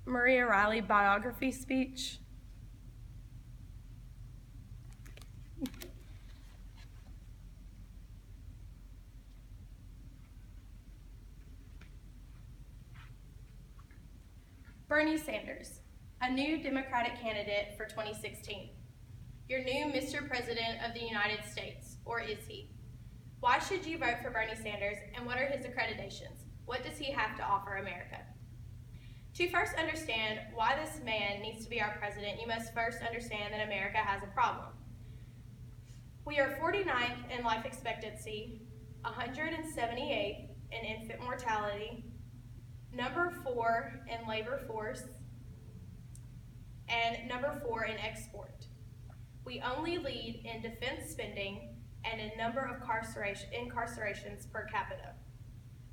Maria Riley biography speech. Bernie Sanders, a new Democratic candidate for 2016. Your new Mr. President of the United States, or is he? Why should you vote for Bernie Sanders, and what are his accreditations? What does he have to offer America? To first understand why this man needs to be our president, you must first understand that America has a problem. We are 49th in life expectancy, 178th in infant mortality, number 4 in labor force, and number 4 in export. We only lead in defense spending and in number of incarcerations per capita.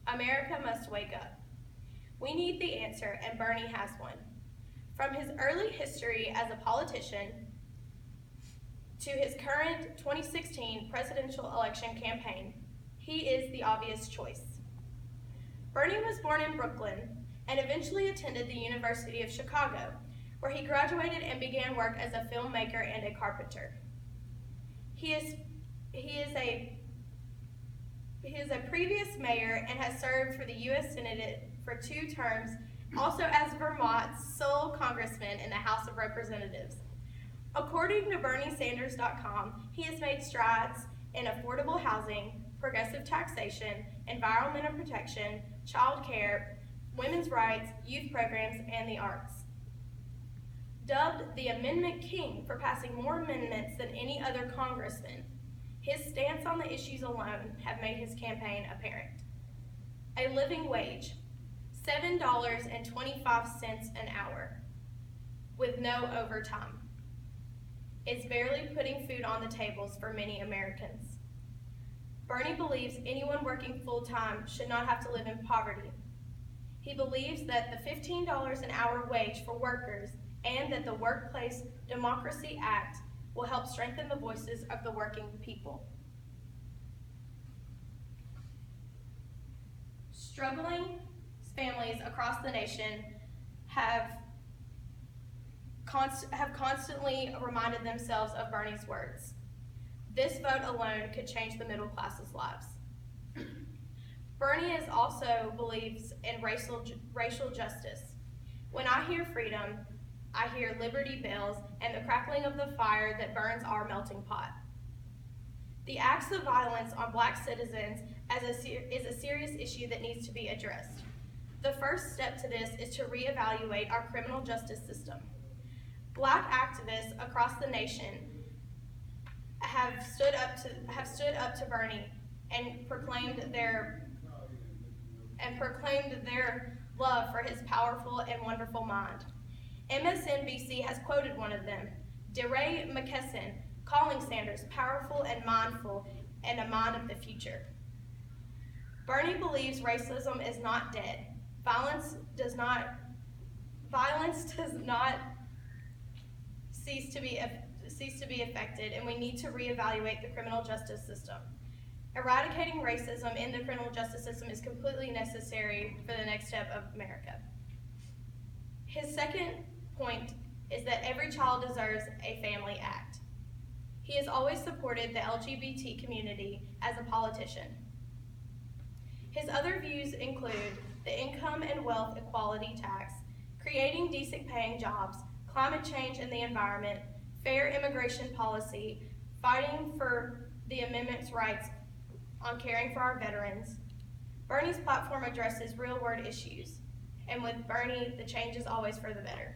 America must wake up. We need the answer, and Bernie has one. From his early history as a politician to his current 2016 presidential election campaign, he is the obvious choice. Bernie was born in Brooklyn and eventually attended the University of Chicago, where he graduated and began work as a filmmaker and a carpenter. He is a previous mayor and has served for the U.S. Senate for 2 terms, also as Vermont's sole congressman in the House of Representatives. According to BernieSanders.com, he has made strides in affordable housing, progressive taxation, environmental protection, child care, women's rights, youth programs, and the arts. Dubbed the Amendment King for passing more amendments than any other congressman, his stance on the issues alone have made his campaign apparent. A living wage, $7.25 an hour, with no overtime, is barely putting food on the tables for many Americans. Bernie believes anyone working full-time should not have to live in poverty. He believes that the $15 an hour wage for workers and that the Workplace Democracy Act will help strengthen the voices of the working people. Struggling families across the nation have constantly reminded themselves of Bernie's words. This vote alone could change the middle class's lives. Bernie also believes in racial justice. When I hear freedom, I hear liberty bells and the crackling of the fire that burns our melting pot. The acts of violence on Black citizens is a serious issue that needs to be addressed. The first step to this is to reevaluate our criminal justice system. Black activists across the nation have stood up to Bernie and proclaimed their love for his powerful and wonderful mind. MSNBC has quoted one of them, DeRay McKesson, calling Sanders powerful and mindful and a mind of the future. Bernie believes racism is not dead. Violence does not cease to be affected, and we need to reevaluate the criminal justice system. Eradicating racism in the criminal justice system is completely necessary for the next step of America. His second point is that every child deserves a family act. He has always supported the LGBT community as a politician. His other views include the income and wealth equality tax, creating decent paying jobs, climate change and the environment, fair immigration policy, fighting for the amendment's rights on caring for our veterans. Bernie's platform addresses real-world issues, and with Bernie, the change is always for the better.